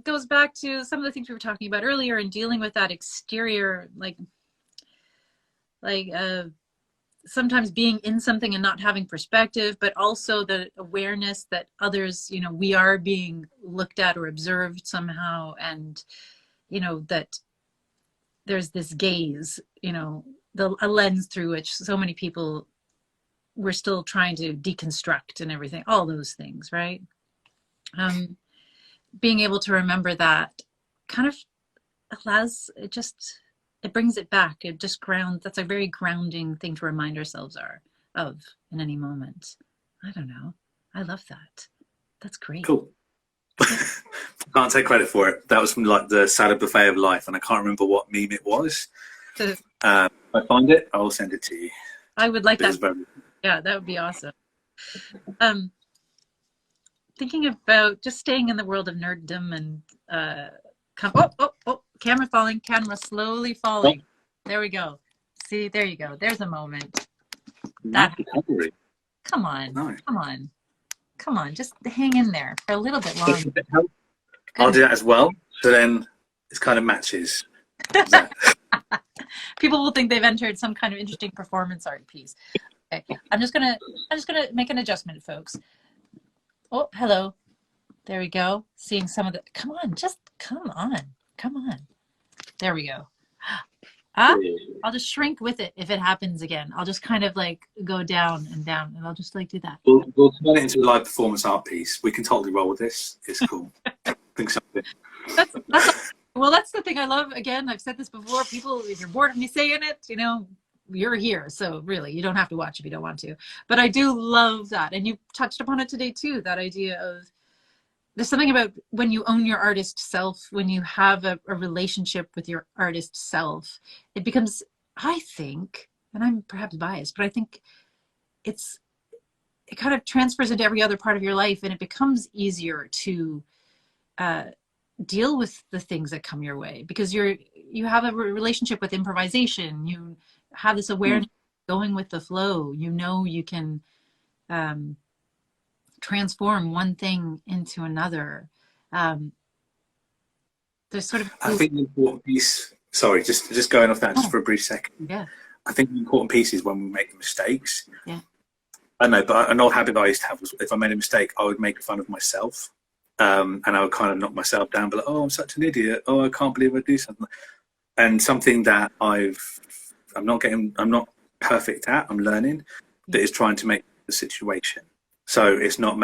goes back to some of the things we were talking about earlier, and dealing with that exterior, like sometimes being in something and not having perspective, but also the awareness that others, we are being looked at or observed somehow, and that there's this gaze, a lens through which so many people we're still trying to deconstruct and everything, all those things, right? Being able to remember that kind of allows, it brings it back. It just grounds. That's a very grounding thing to remind ourselves of in any moment. I don't know. I love that. That's great. Cool. Can't take credit for it. That was from like the salad buffet of life, and I can't remember what meme it was. If I find it, I'll send it to you. I would like that. Yeah, that would be awesome. Thinking about just staying in the world of nerddom and camera slowly falling. There we go. See, there you go. There's a moment. Come on, nice. Come on. Just hang in there for a little bit longer. I'll do that as well. So then it kind of matches. People will think they've entered some kind of interesting performance art piece. Okay. I'm just gonna make an adjustment, folks. Oh, hello. There we go. Seeing some of the. Come on. There we go. I'll just shrink with it if it happens again. I'll just kind of like go down, and I'll just like do that. We'll turn it into a live performance art piece. We can totally roll with this. It's cool. I think so. That's the thing I love. Again, I've said this before. People, if you're bored of me saying it, you're here. So really, you don't have to watch if you don't want to. But I do love that. And you touched upon it today too, that idea of there's something about when you own your artist self, when you have a relationship with your artist self, it becomes, I think, and I'm perhaps biased, but I think it kind of transfers into every other part of your life, and it becomes easier to deal with the things that come your way, because you have a relationship with improvisation. You have this awareness going with the flow. You can transform one thing into another. There's sort of. I think the important piece. Sorry, just going off that just for a brief second. Yeah. I think the important piece is when we make mistakes. Yeah. I know, but an old habit I used to have was if I made a mistake, I would make fun of myself. and I would kind of knock myself down, but like, oh, I'm such an idiot. Oh, I can't believe I do something. And something that I'm not perfect at. I'm learning, that is trying to make the situation. So it's not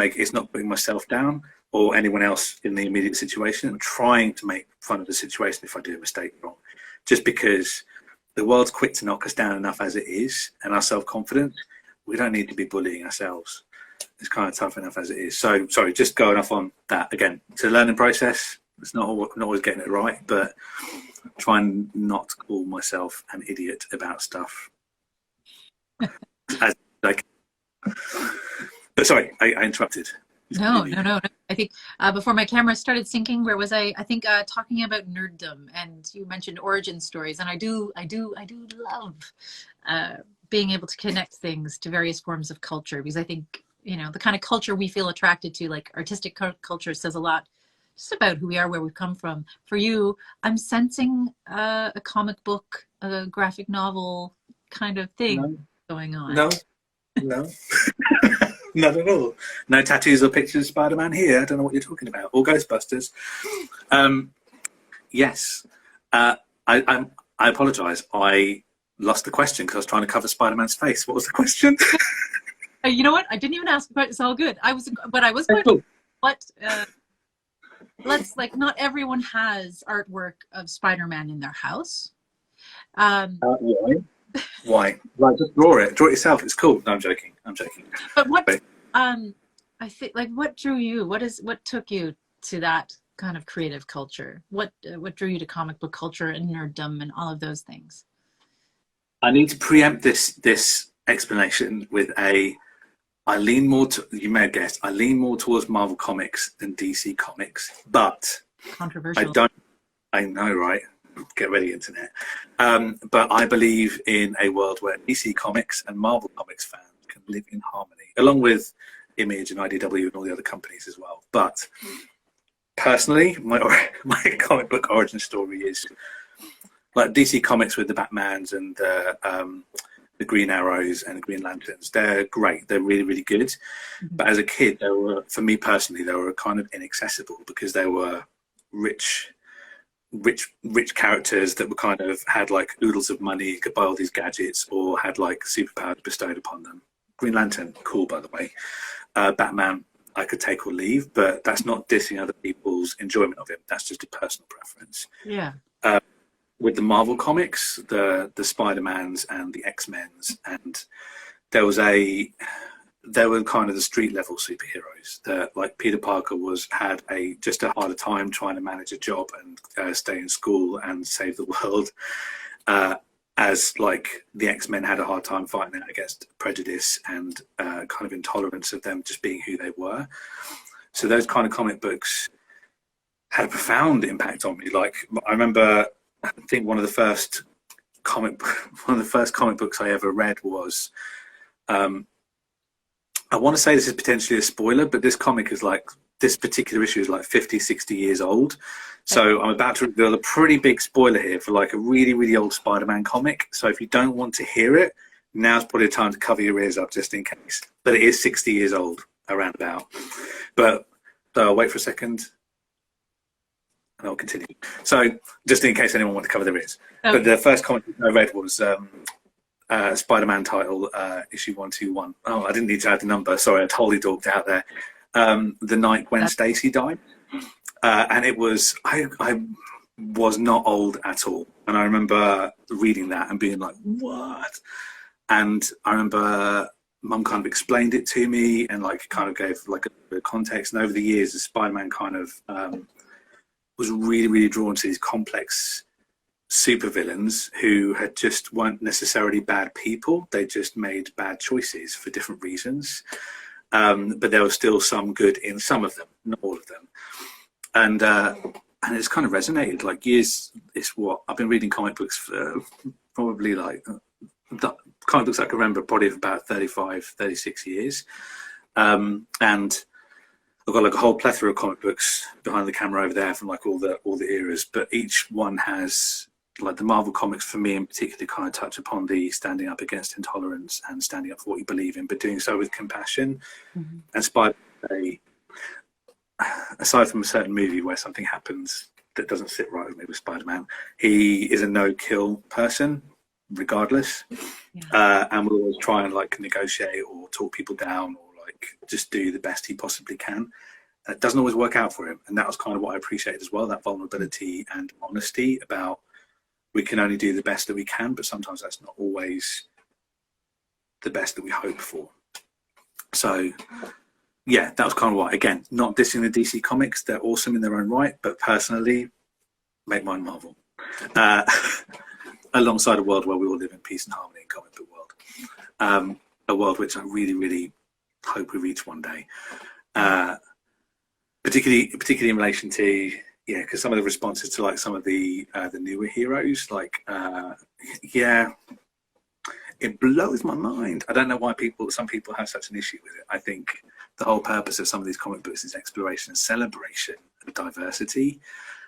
putting myself down or anyone else in the immediate situation. I'm trying to make fun of the situation if I do a mistake wrong, just because the world's quick to knock us down enough as it is, and our self-confidence, we don't need to be bullying ourselves. It's kind of tough enough as it is. So, sorry, just going off on that again. It's a learning process. It's not always getting it right, but trying not to call myself an idiot about stuff. As like, but sorry, I interrupted. No. I think before my camera started syncing, where was I? I think talking about nerddom, and you mentioned origin stories, and I do love being able to connect things to various forms of culture, because I think, you know, the kind of culture we feel attracted to, like artistic culture, says a lot just about who we are, where we've come from. For you, I'm sensing a comic book, a graphic novel kind of thing going on. No. Not at all. No tattoos or pictures of Spider-Man here. I don't know what you're talking about. Or Ghostbusters. Yes. I apologise. I lost the question because I was trying to cover Spider-Man's face. What was the question? You know what? I didn't even ask, but it's all good. I was going cool. What? Let's, like, not everyone has artwork of Spider-Man in their house. Why? Like, just draw it. Draw it yourself. It's cool. No, I'm joking. But what? I think, like, what drew you? What took you to that kind of creative culture? What drew you to comic book culture and nerddom and all of those things? I need to preempt this explanation with I lean more to, you may have guessed, I lean more towards Marvel Comics than DC Comics, but controversial. I know, right? Get ready, internet. But I believe in a world where DC Comics and Marvel Comics fans can live in harmony, along with Image and IDW and all the other companies as well. But personally, my comic book origin story is like DC Comics with the Batmans and the Green Arrows and the Green Lanterns. They're great. They're really, really good. Mm-hmm. But as a kid, for me personally, they were kind of inaccessible because they were rich characters that were kind of had like oodles of money, could buy all these gadgets, or had like superpowers bestowed upon them. Green Lantern, cool, by the way. Batman, I could take or leave, but that's not dissing other people's enjoyment of him. That's just a personal preference. Yeah. With the Marvel comics, the Spider-Mans and the X-Men's, and they were kind of the street level superheroes that, like, Peter Parker had just a harder time trying to manage a job and stay in school and save the world, as like the X-Men had a hard time fighting out against prejudice and kind of intolerance of them just being who they were. So those kind of comic books had a profound impact on me. Like, I remember, I think one of the first comic books I ever read was, I want to say this is potentially a spoiler, but this particular issue is like 50, 60 years old. So I'm about to reveal a pretty big spoiler here for like a really, really old Spider-Man comic. So if you don't want to hear it, now's probably the time to cover your ears up just in case. But it is 60 years old, around about. But I'll wait for a second and I'll continue. So just in case anyone wants to cover their ears. Okay. But the first comic I read was Spider-Man title, issue 121. Oh, I didn't need to add the number. Sorry, I totally dogged out there. The night when Stacy died. And it was, I was not old at all. And I remember reading that and being like, what? And I remember Mum kind of explained it to me and like kind of gave like a bit of context. And over the years, the Spider-Man kind of was really, really drawn to these complex supervillains who weren't necessarily bad people. They just made bad choices for different reasons. But there was still some good in some of them, not all of them. And it's kind of resonated. Like, years, I've been reading comic books for probably like, the comic books I can remember probably for about 35, 36 years. And I've got like a whole plethora of comic books behind the camera over there from like all the eras, but each one has, like, the Marvel comics for me in particular kind of touch upon the standing up against intolerance and standing up for what you believe in, but doing so with compassion. Mm-hmm. And Spider-Man, aside from a certain movie where something happens that doesn't sit right with me with Spider-Man, he is a no-kill person, regardless. Yeah. And will always try and like negotiate or talk people down or like just do the best he possibly can. That doesn't always work out for him, and that was kind of what I appreciated as well, that vulnerability and honesty about we can only do the best that we can, but sometimes that's not always the best that we hope for. So yeah, that was kind of what, again, not dissing the DC comics, they're awesome in their own right, but personally, make mine Marvel. Alongside a world where we all live in peace and harmony in comic book world. A world which I really, really hope we reach one day. Particularly in relation to, yeah, because some of the responses to like some of the newer heroes, like, yeah, it blows my mind. I don't know why some people have such an issue with it. I think the whole purpose of some of these comic books is exploration and celebration of diversity.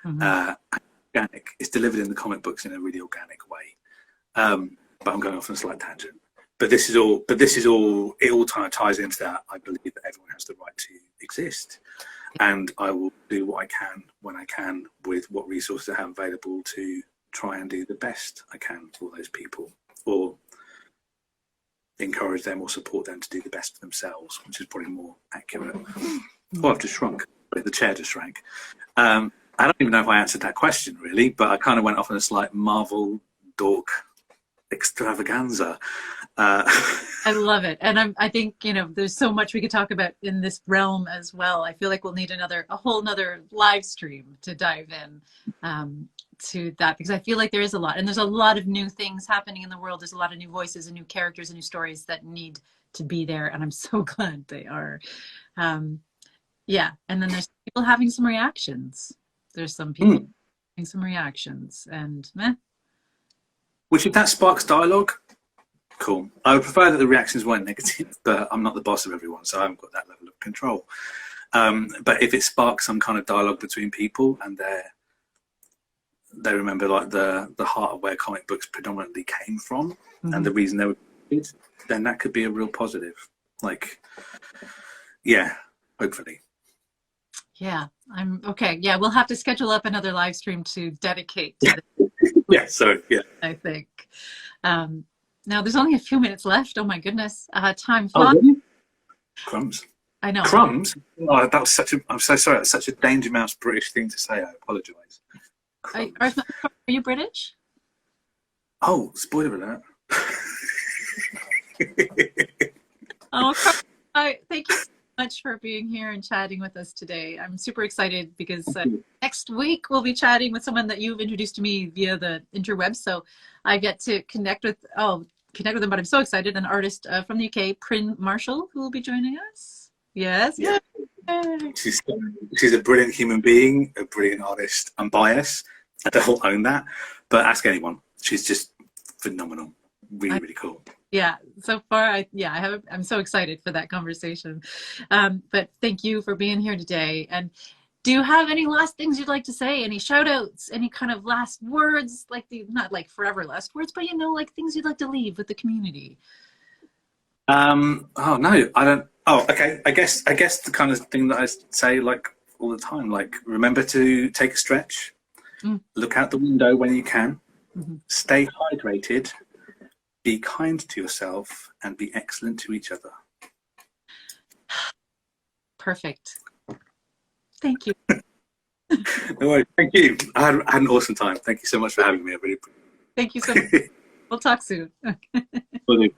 Organic. It's delivered in the comic books in a really organic way. But I'm going off on a slight tangent. But this is all. It all kind of ties into that. I believe that everyone has the right to exist, and I will do what I can when I can with what resources I have available to try and do the best I can for those people, or encourage them or support them to do the best for themselves, which is probably more accurate. Oh, I've just shrunk. The chair just shrank. I don't even know if I answered that question really, but I kind of went off on a slight Marvel dork extravaganza. I love it. And I think, there's so much we could talk about in this realm as well. I feel like we'll need a whole nother live stream to dive in to that, because I feel like there is a lot, and there's a lot of new things happening in the world. There's a lot of new voices and new characters and new stories that need to be there. And I'm so glad they are. Yeah. And then there's people having some reactions. There's some people having some reactions, and which, if that sparks dialogue, cool. I would prefer that the reactions weren't negative, but I'm not the boss of everyone, so I haven't got that level of control. But if it sparks some kind of dialogue between people and they remember like the heart of where comic books predominantly came from and the reason they were made, then that could be a real positive. Like, yeah, hopefully. Yeah, I'm okay. Yeah, we'll have to schedule up another live stream to dedicate to this. Yeah, so yeah. I think. Now there's only a few minutes left. Oh my goodness. Time flies. Oh, really? Crumbs. I know. Crumbs? Oh, I'm so sorry. That's such a Danger Mouse British thing to say. I apologise. Are you British? Oh, spoiler alert. Oh, thank you so much for being here and chatting with us today. I'm super excited because next week we'll be chatting with someone that you've introduced to me via the interwebs. So I get to connect with them, but I'm so excited. An artist from the UK, Pryn Marshall, who will be joining us. Yes. Yeah. She's a brilliant human being, a brilliant artist. I'm biased. I don't own that, but ask anyone. She's just phenomenal. Really, really cool. Yeah, so far, I'm so excited for that conversation. But thank you for being here today. And do you have any last things you'd like to say? Any shout outs, any kind of last words, not like forever last words, but like things you'd like to leave with the community? Oh no, I don't. Oh, okay. I guess the kind of thing that I say like all the time, like remember to take a stretch, look out the window when you can, stay hydrated, be kind to yourself, and be excellent to each other. Perfect. Thank you. No worries. Thank you. I had an awesome time. Thank you so much for having me. I really appreciate it. Thank you so much. We'll talk soon. Will do.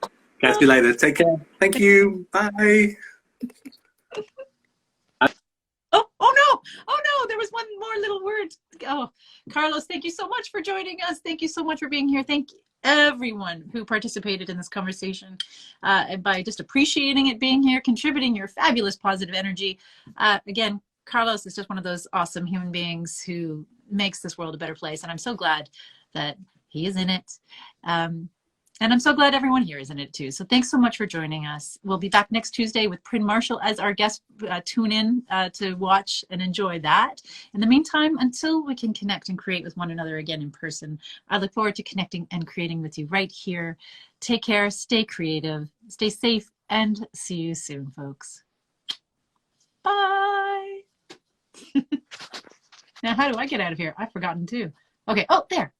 Catch you later. Take care. Thank you. Bye. Oh no, there was one more little word. Oh, Carlos, thank you so much for joining us. Thank you so much for being here. Thank everyone who participated in this conversation and by just appreciating it being here, contributing your fabulous positive energy. Again, Carlos is just one of those awesome human beings who makes this world a better place, and I'm so glad that he is in it. And I'm so glad everyone here is in it too. So thanks so much for joining us. We'll be back next Tuesday with Pryn Marshall as our guest. Tune in to watch and enjoy that. In the meantime, until we can connect and create with one another again in person, I look forward to connecting and creating with you right here. Take care, stay creative, stay safe, and see you soon, folks. Bye. Now, how do I get out of here? I've forgotten too. Okay. Oh, there.